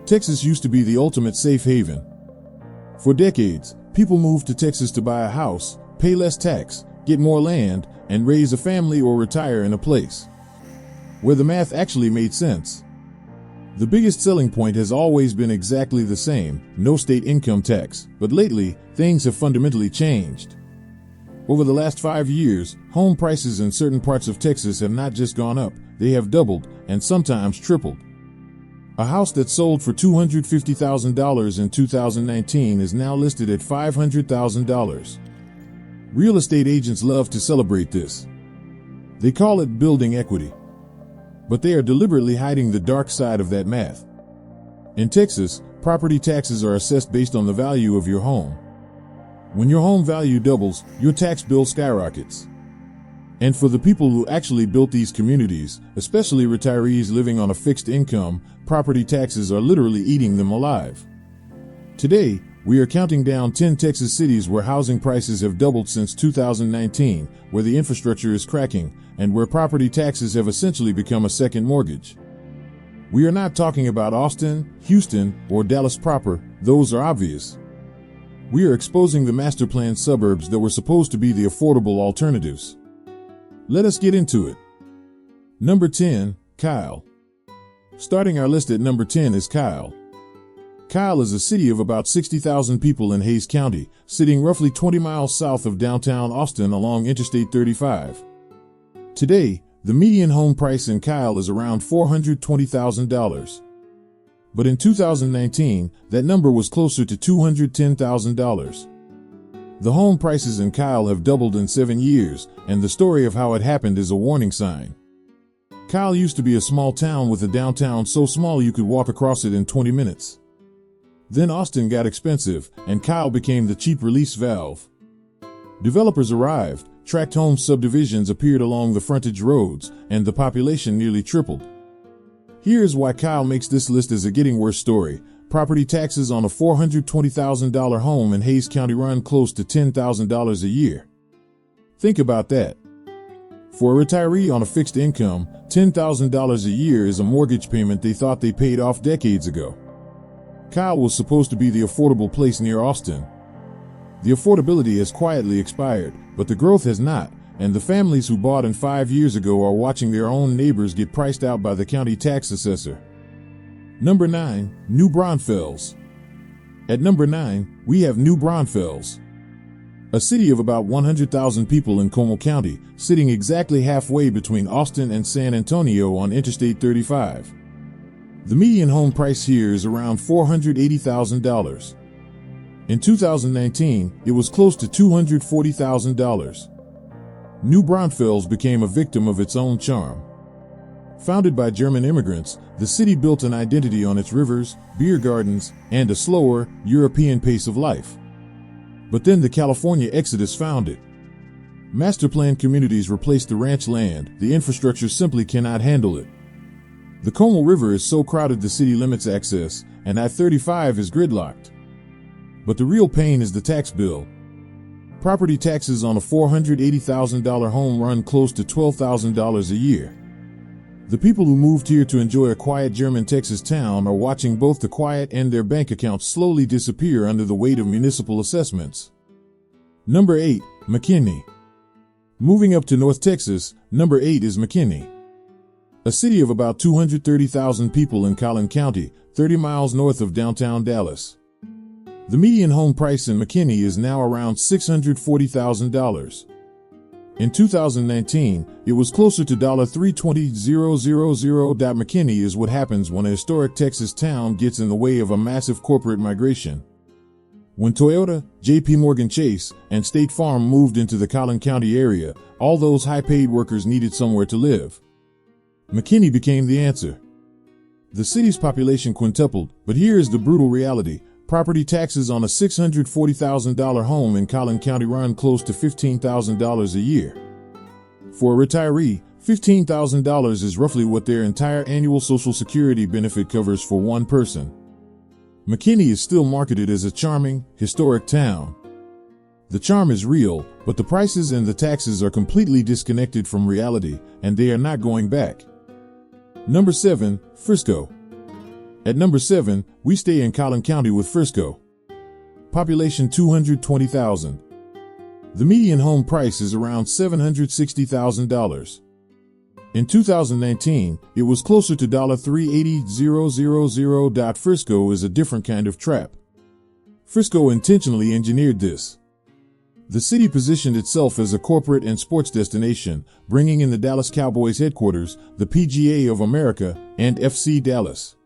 Texas used to be the ultimate safe haven. For decades, people moved to Texas to buy a house, pay less tax, get more land, and raise a family or retire in a place where the math actually made sense. The biggest selling point has always been exactly the same: no state income tax. But lately, things have fundamentally changed. Over the last 5 years, home prices in certain parts of Texas have not just gone up, they have doubled and sometimes tripled. A house that sold for $250,000 in 2019 is now listed at $500,000. Real estate agents love to celebrate this. They call it building equity. But they are deliberately hiding the dark side of that math. In Texas, property taxes are assessed based on the value of your home. When your home value doubles, your tax bill skyrockets. And for the people who actually built these communities, especially retirees living on a fixed income, property taxes are literally eating them alive. Today, we are counting down 10 Texas cities where housing prices have doubled since 2019, where the infrastructure is cracking, and where property taxes have essentially become a second mortgage. We are not talking about Austin, Houston, or Dallas proper; those are obvious. We are exposing the master plan suburbs that were supposed to be the affordable alternatives. Let us get into it. Number 10, Kyle. Starting our list at number 10 is Kyle. Kyle is a city of about 60,000 people in Hays County, sitting roughly 20 miles south of downtown Austin along Interstate 35. Today, the median home price in Kyle is around $420,000. But in 2019, that number was closer to $210,000. The home prices in Kyle have doubled in 7 years, and the story of how it happened is a warning sign. Kyle used to be a small town with a downtown so small you could walk across it in 20 minutes. Then Austin got expensive, and Kyle became the cheap release valve. Developers arrived, tract home subdivisions appeared along the frontage roads, and the population nearly tripled. Here's why Kyle makes this list as a getting worse story. Property taxes on a $420,000 home in Hays County run close to $10,000 a year. Think about that. For a retiree on a fixed income, $10,000 a year is a mortgage payment they thought they paid off decades ago. Kyle was supposed to be the affordable place near Austin. The affordability has quietly expired, but the growth has not, and the families who bought in 5 years ago are watching their own neighbors get priced out by the county tax assessor. Number 9, New Braunfels. At number 9, we have New Braunfels, a city of about 100,000 people in Collin County, sitting exactly halfway between Austin and San Antonio on Interstate 35. The median home price here is around $480,000. In 2019, it was close to $240,000. New Braunfels became a victim of its own charm. Founded by German immigrants, the city built an identity on its rivers, beer gardens, and a slower, European pace of life. But then the California exodus found it. Master plan communities replaced the ranch land; the infrastructure simply cannot handle it. The Como River is so crowded the city limits access, and I-35 is gridlocked. But the real pain is the tax bill. Property taxes on a $480,000 home run close to $12,000 a year. The people who moved here to enjoy a quiet German Texas town are watching both the quiet and their bank accounts slowly disappear under the weight of municipal assessments. Number 8, McKinney. Moving up to North Texas, number 8 is McKinney, a city of about 230,000 people in Collin County, 30 miles north of downtown Dallas. The median home price in McKinney is now around $640,000. In 2019, it was closer to $320,000. McKinney is what happens when a historic Texas town gets in the way of a massive corporate migration. When Toyota, J.P. Morgan Chase, and State Farm moved into the Collin County area, all those high-paid workers needed somewhere to live. McKinney became the answer. The city's population quintupled, but here is the brutal reality. Property taxes on a $640,000 home in Collin County run close to $15,000 a year. For a retiree, $15,000 is roughly what their entire annual Social Security benefit covers for one person. McKinney is still marketed as a charming, historic town. The charm is real, but the prices and the taxes are completely disconnected from reality, and they are not going back. Number 7, Frisco. At number 7, we stay in Collin County with Frisco. Population 220,000. The median home price is around $760,000. In 2019, it was closer to $380,000. Frisco is a different kind of trap. Frisco intentionally engineered this. The city positioned itself as a corporate and sports destination, bringing in the Dallas Cowboys headquarters, the PGA of America, and FC Dallas.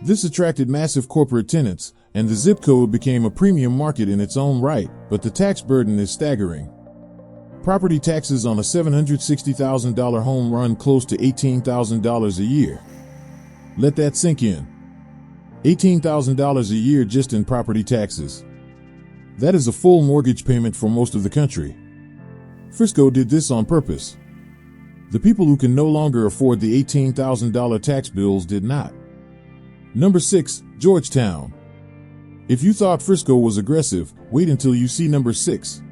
This attracted massive corporate tenants, and the zip code became a premium market in its own right, but the tax burden is staggering. Property taxes on a $760,000 home run close to $18,000 a year. Let that sink in. $18,000 a year just in property taxes. That is a full mortgage payment for most of the country. Frisco did this on purpose. The people who can no longer afford the $18,000 tax bills did not. Number 6, Georgetown. If you thought Frisco was aggressive, wait until you see number 6.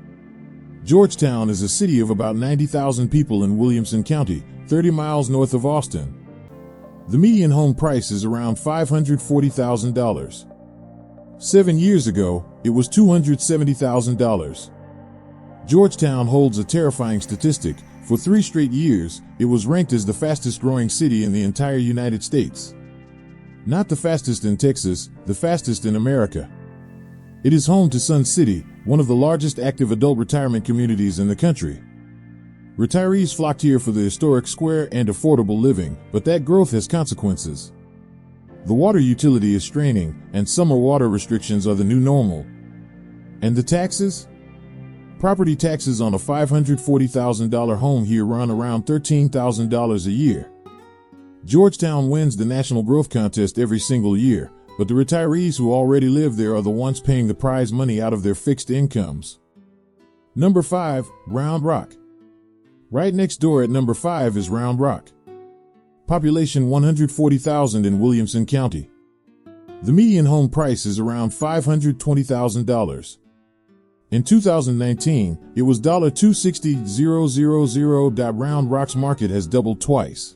Georgetown is a city of about 90,000 people in Williamson County, 30 miles north of Austin. The median home price is around $540,000. 7 years ago, it was $270,000. Georgetown holds a terrifying statistic. For 3 straight years, it was ranked as the fastest growing city in the entire United States. Not the fastest in Texas, the fastest in America. It is home to Sun City, one of the largest active adult retirement communities in the country. Retirees flocked here for the historic square and affordable living, but that growth has consequences. The water utility is straining, and summer water restrictions are the new normal. And the taxes? Property taxes on a $540,000 home here run around $13,000 a year. Georgetown wins the National Growth Contest every single year, but the retirees who already live there are the ones paying the prize money out of their fixed incomes. Number 5, Round Rock. Right next door at number 5 is Round Rock. Population 140,000 in Williamson County. The median home price is around $520,000. In 2019, it was $260,000. Round Rock's market has doubled twice.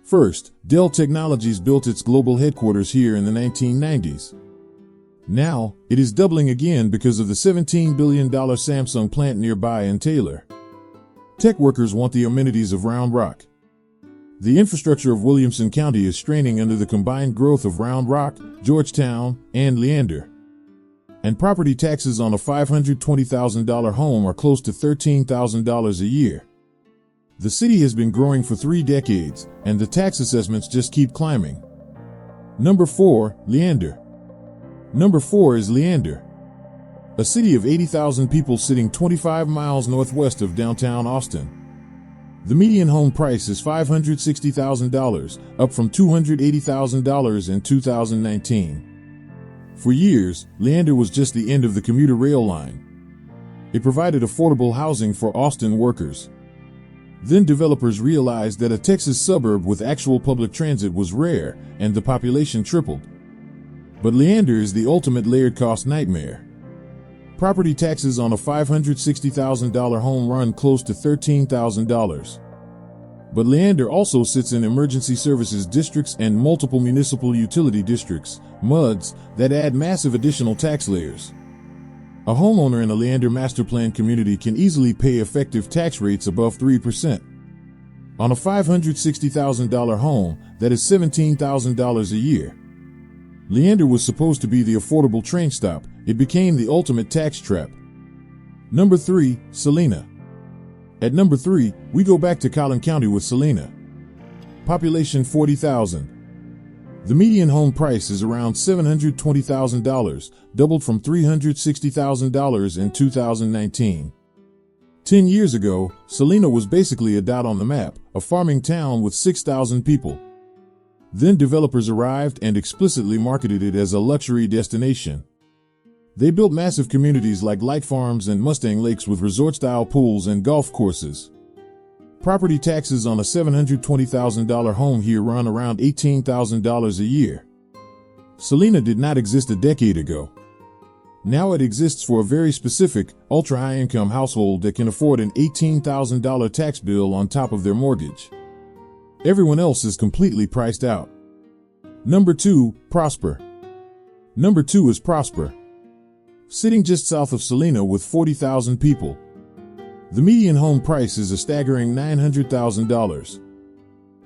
First, Dell Technologies built its global headquarters here in the 1990s. Now, it is doubling again because of the $17 billion Samsung plant nearby in Taylor. Tech workers want the amenities of Round Rock. The infrastructure of Williamson County is straining under the combined growth of Round Rock, Georgetown, and Leander. And property taxes on a $520,000 home are close to $13,000 a year. The city has been growing for 3 decades, and the tax assessments just keep climbing. Number 4, Leander. Number 4 is Leander, a city of 80,000 people sitting 25 miles northwest of downtown Austin. The median home price is $560,000, up from $280,000 in 2019. For years, Leander was just the end of the commuter rail line. It provided affordable housing for Austin workers. Then developers realized that a Texas suburb with actual public transit was rare, and the population tripled. But Leander is the ultimate layered cost nightmare. Property taxes on a $560,000 home run close to $13,000. But Leander also sits in emergency services districts and multiple municipal utility districts, MUDs, that add massive additional tax layers. A homeowner in a Leander master plan community can easily pay effective tax rates above 3%. On a $560,000 home, that is $17,000 a year. Leander was supposed to be the affordable train stop. It became the ultimate tax trap. Number 3, Celina. At number 3, we go back to Collin County with Celina. Population 40,000. The median home price is around $720,000, doubled from $360,000 in 2019. 10 years ago, Celina was basically a dot on the map, a farming town with 6,000 people. Then developers arrived and explicitly marketed it as a luxury destination. They built massive communities like light farms and Mustang Lakes with resort-style pools and golf courses. Property taxes on a $720,000 home here run around $18,000 a year. Celina did not exist a decade ago. Now it exists for a very specific, ultra-high-income household that can afford an $18,000 tax bill on top of their mortgage. Everyone else is completely priced out. Number 2, Prosper. Number 2 is Prosper. Sitting just south of Celina with 40,000 people. The median home price is a staggering $900,000.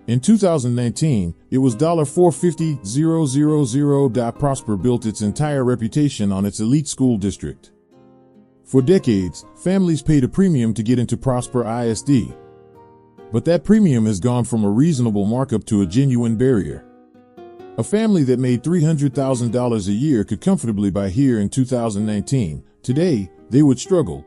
In 2019, it was $450,000. Prosper built its entire reputation on its elite school district. For decades, families paid a premium to get into Prosper ISD. But that premium has gone from a reasonable markup to a genuine barrier. A family that made $300,000 a year could comfortably buy here in 2019. Today, they would struggle.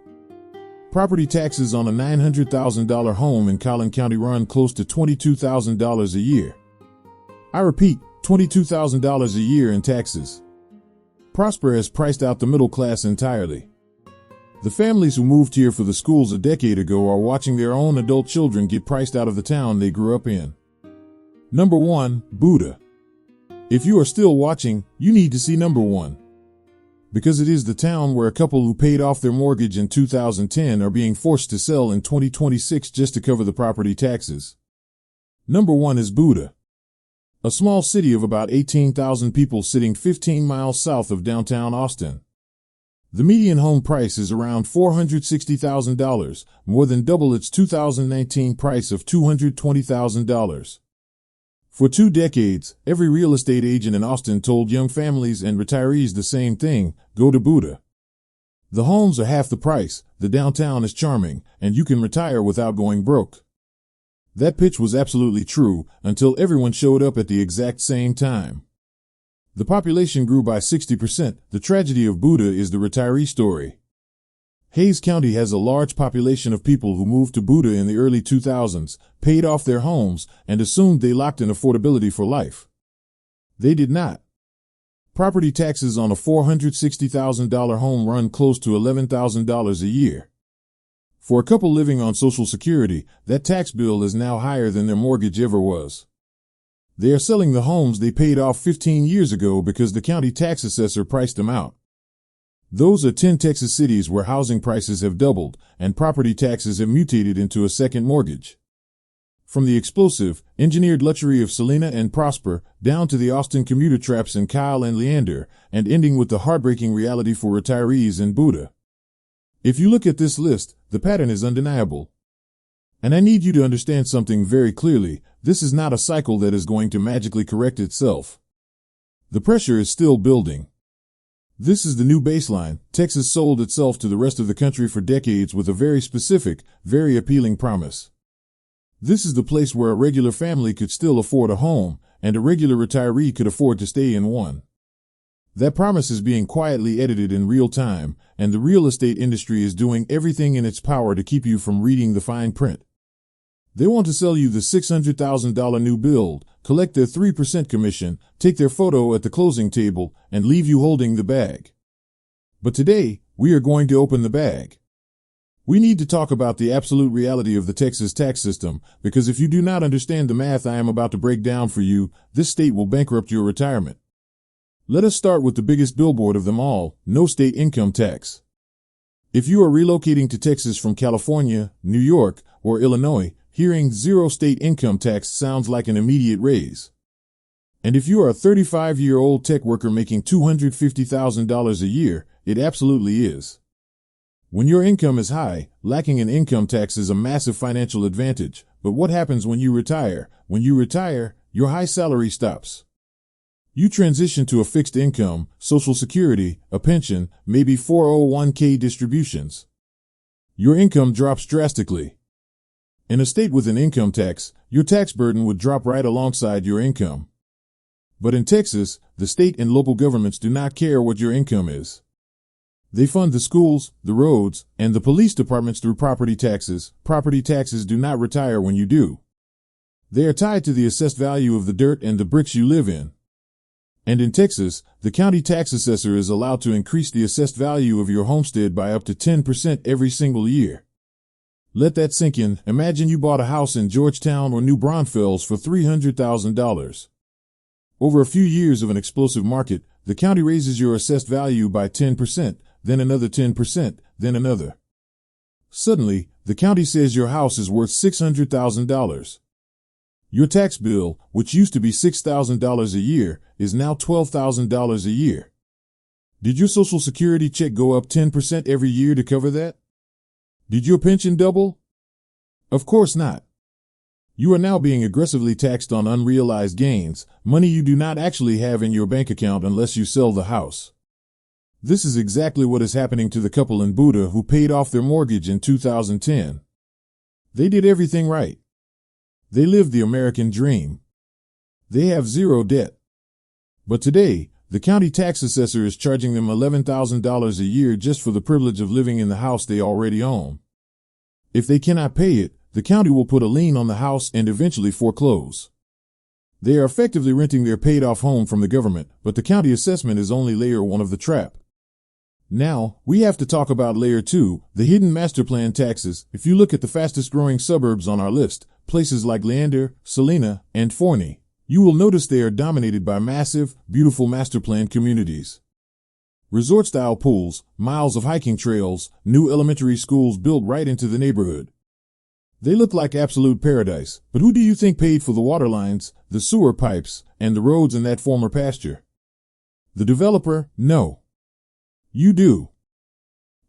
Property taxes on a $900,000 home in Collin County run close to $22,000 a year. I repeat, $22,000 a year in taxes. Prosper has priced out the middle class entirely. The families who moved here for the schools a decade ago are watching their own adult children get priced out of the town they grew up in. Number 1, Buda. If you are still watching, you need to see number 1. Because it is the town where a couple who paid off their mortgage in 2010 are being forced to sell in 2026 just to cover the property taxes. Number 1 is Buda. A small city of about 18,000 people sitting 15 miles south of downtown Austin. The median home price is around $460,000, more than double its 2019 price of $220,000. For 2 decades, every real estate agent in Austin told young families and retirees the same thing: go to Buda. The homes are half the price, the downtown is charming, and you can retire without going broke. That pitch was absolutely true until everyone showed up at the exact same time. The population grew by 60%. The tragedy of Buda is the retiree story. Hays County has a large population of people who moved to Buda in the early 2000s, paid off their homes, and assumed they locked in affordability for life. They did not. Property taxes on a $460,000 home run close to $11,000 a year. For a couple living on Social Security, that tax bill is now higher than their mortgage ever was. They are selling the homes they paid off 15 years ago because the county tax assessor priced them out. Those are 10 Texas cities where housing prices have doubled and property taxes have mutated into a second mortgage. From the explosive, engineered luxury of Celina and Prosper, down to the Austin commuter traps in Kyle and Leander, and ending with the heartbreaking reality for retirees in Buda. If you look at this list, the pattern is undeniable. And I need you to understand something very clearly: this is not a cycle that is going to magically correct itself. The pressure is still building. This is the new baseline. Texas sold itself to the rest of the country for decades with a very specific, very appealing promise. This is the place where a regular family could still afford a home, and a regular retiree could afford to stay in one. That promise is being quietly edited in real time, and the real estate industry is doing everything in its power to keep you from reading the fine print. They want to sell you the $600,000 new build, collect their 3% commission, take their photo at the closing table, and leave you holding the bag. But today, we are going to open the bag. We need to talk about the absolute reality of the Texas tax system, because if you do not understand the math I am about to break down for you, this state will bankrupt your retirement. Let us start with the biggest billboard of them all: no state income tax. If you are relocating to Texas from California, New York, or Illinois, hearing zero state income tax sounds like an immediate raise. And if you are a 35-year-old tech worker making $250,000 a year, it absolutely is. When your income is high, lacking an income tax is a massive financial advantage. But what happens when you retire? When you retire, your high salary stops. You transition to a fixed income, Social Security, a pension, maybe 401k distributions. Your income drops drastically. In a state with an income tax, your tax burden would drop right alongside your income. But in Texas, the state and local governments do not care what your income is. They fund the schools, the roads, and the police departments through property taxes. Property taxes do not retire when you do. They are tied to the assessed value of the dirt and the bricks you live in. And in Texas, the county tax assessor is allowed to increase the assessed value of your homestead by up to 10% every single year. Let that sink in. Imagine you bought a house in Georgetown or New Braunfels for $300,000. Over a few years of an explosive market, the county raises your assessed value by 10%, then another 10%, then another. Suddenly, the county says your house is worth $600,000. Your tax bill, which used to be $6,000 a year, is now $12,000 a year. Did your Social Security check go up 10% every year to cover that? Did your pension double? Of course not. You are now being aggressively taxed on unrealized gains, money you do not actually have in your bank account unless you sell the house. This is exactly what is happening to the couple in Buda who paid off their mortgage in 2010. They did everything right. They lived the American dream. They have zero debt. But today, the county tax assessor is charging them $11,000 a year just for the privilege of living in the house they already own. If they cannot pay it, the county will put a lien on the house and eventually foreclose. They are effectively renting their paid-off home from the government, but the county assessment is only layer 1 of the trap. Now, we have to talk about layer 2, the hidden master plan taxes. If you look at the fastest growing suburbs on our list, places like Leander, Celina, and Forney, you will notice they are dominated by massive, beautiful master plan communities. Resort-style pools, miles of hiking trails, new elementary schools built right into the neighborhood. They look like absolute paradise, but who do you think paid for the water lines, the sewer pipes, and the roads in that former pasture? The developer? No. You do.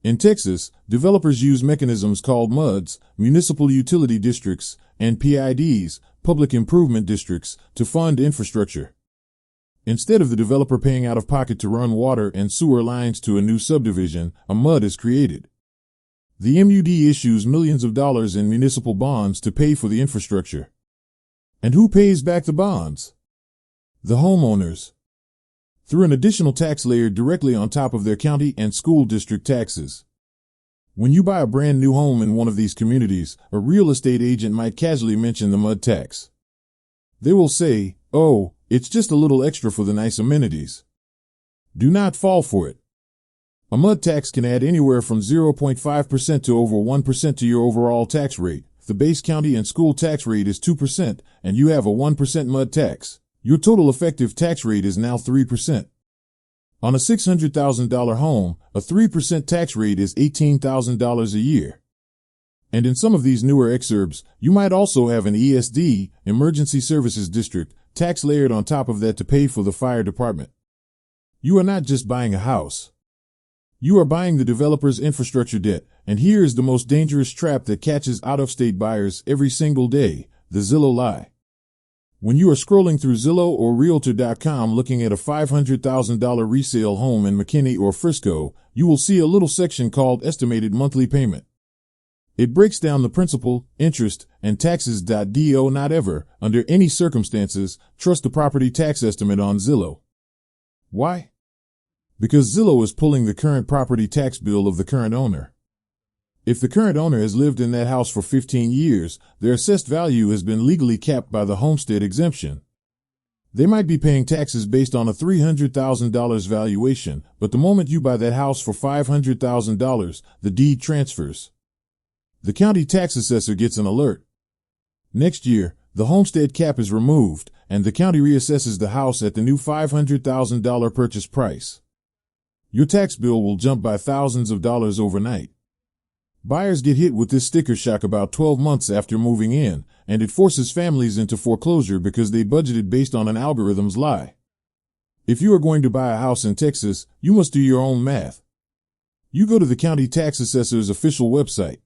In Texas, developers use mechanisms called MUDs, municipal utility districts, and PIDs, public improvement districts, to fund infrastructure. Instead of the developer paying out of pocket to run water and sewer lines to a new subdivision, a MUD is created. The MUD issues millions of dollars in municipal bonds to pay for the infrastructure. And who pays back the bonds? The homeowners. Through an additional tax layer directly on top of their county and school district taxes. When you buy a brand new home in one of these communities, a real estate agent might casually mention the MUD tax. They will say, "Oh, it's just a little extra for the nice amenities." Do not fall for it. A MUD tax can add anywhere from 0.5% to over 1% to your overall tax rate. If the base county and school tax rate is 2% and you have a 1% MUD tax, your total effective tax rate is now 3%. On a $600,000 home, a 3% tax rate is $18,000 a year. And in some of these newer exurbs, you might also have an ESD, Emergency Services District, tax layered on top of that to pay for the fire department. You are not just buying a house. You are buying the developer's infrastructure debt, and here is the most dangerous trap that catches out-of-state buyers every single day, the Zillow lie. When you are scrolling through Zillow or Realtor.com looking at a $500,000 resale home in McKinney or Frisco, you will see a little section called Estimated Monthly Payment. It breaks down the principal, interest, and taxes. Do not ever, under any circumstances, trust the property tax estimate on Zillow. Why? Because Zillow is pulling the current property tax bill of the current owner. If the current owner has lived in that house for 15 years, their assessed value has been legally capped by the homestead exemption. They might be paying taxes based on a $300,000 valuation, but the moment you buy that house for $500,000, the deed transfers. The county tax assessor gets an alert. Next year, the homestead cap is removed, and the county reassesses the house at the new $500,000 purchase price. Your tax bill will jump by thousands of dollars overnight. Buyers get hit with this sticker shock about 12 months after moving in, and it forces families into foreclosure because they budgeted based on an algorithm's lie. If you are going to buy a house in Texas, you must do your own math. You go to the county tax assessor's official website.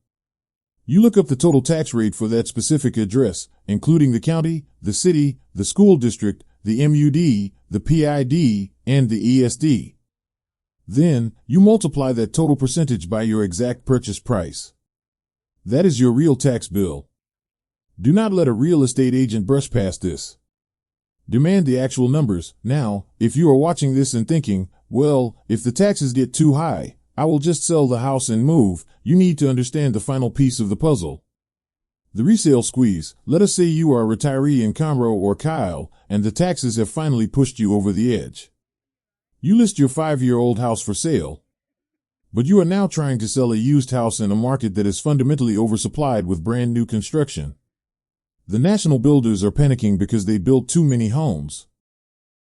You look up the total tax rate for that specific address, including the county, the city, the school district, the MUD, the PID, and the ESD. Then, you multiply that total percentage by your exact purchase price. That is your real tax bill. Do not let a real estate agent brush past this. Demand the actual numbers. Now, if you are watching this and thinking, well, if the taxes get too high, I will just sell the house and move, you need to understand the final piece of the puzzle. The resale squeeze. Let us say you are a retiree in Conroe or Kyle, and the taxes have finally pushed you over the edge. You list your 5-year-old house for sale, but you are now trying to sell a used house in a market that is fundamentally oversupplied with brand new construction. The national builders are panicking because they built too many homes.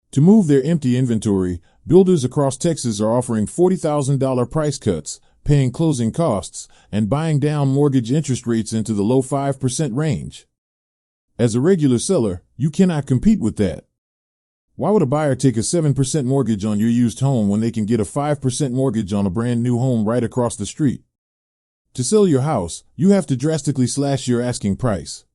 To move their empty inventory, builders across Texas are offering $40,000 price cuts, paying closing costs, and buying down mortgage interest rates into the low 5% range. As a regular seller, you cannot compete with that. Why would a buyer take a 7% mortgage on your used home when they can get a 5% mortgage on a brand new home right across the street? To sell your house, you have to drastically slash your asking price.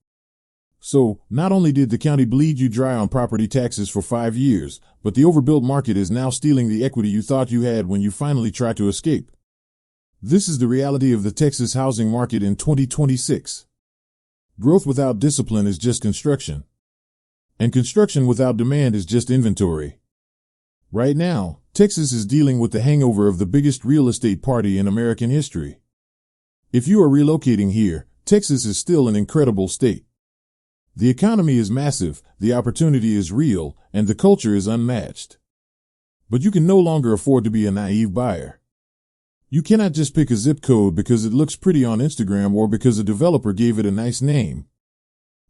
So, not only did the county bleed you dry on property taxes for 5 years, but the overbuilt market is now stealing the equity you thought you had when you finally tried to escape. This is the reality of the Texas housing market in 2026. Growth without discipline is just construction. And construction without demand is just inventory. Right now, Texas is dealing with the hangover of the biggest real estate party in American history. If you are relocating here, Texas is still an incredible state. The economy is massive, the opportunity is real, and the culture is unmatched. But you can no longer afford to be a naive buyer. You cannot just pick a zip code because it looks pretty on Instagram or because a developer gave it a nice name.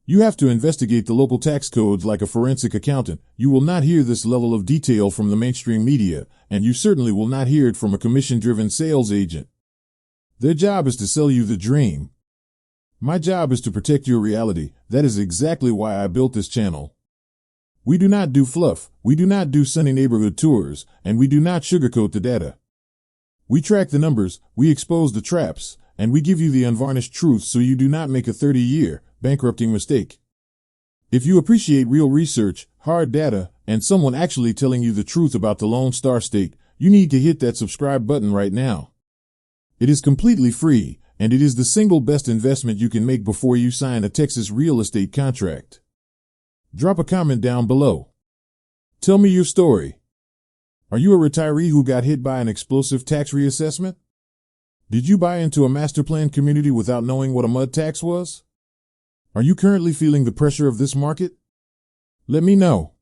You have to investigate the local tax codes like a forensic accountant. You will not hear this level of detail from the mainstream media, and you certainly will not hear it from a commission-driven sales agent. Their job is to sell you the dream. My job is to protect your reality. That is exactly why I built this channel. We do not do fluff, we do not do sunny neighborhood tours, and we do not sugarcoat the data. We track the numbers, we expose the traps, and we give you the unvarnished truth so you do not make a 30-year, bankrupting mistake. If you appreciate real research, hard data, and someone actually telling you the truth about the Lone Star State, you need to hit that subscribe button right now. It is completely free, and it is the single best investment you can make before you sign a Texas real estate contract. Drop a comment down below. Tell me your story. Are you a retiree who got hit by an explosive tax reassessment? Did you buy into a master plan community without knowing what a mud tax was? Are you currently feeling the pressure of this market? Let me know.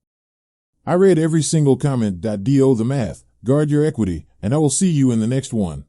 I read every single comment. Do the math, guard your equity, and I will see you in the next one.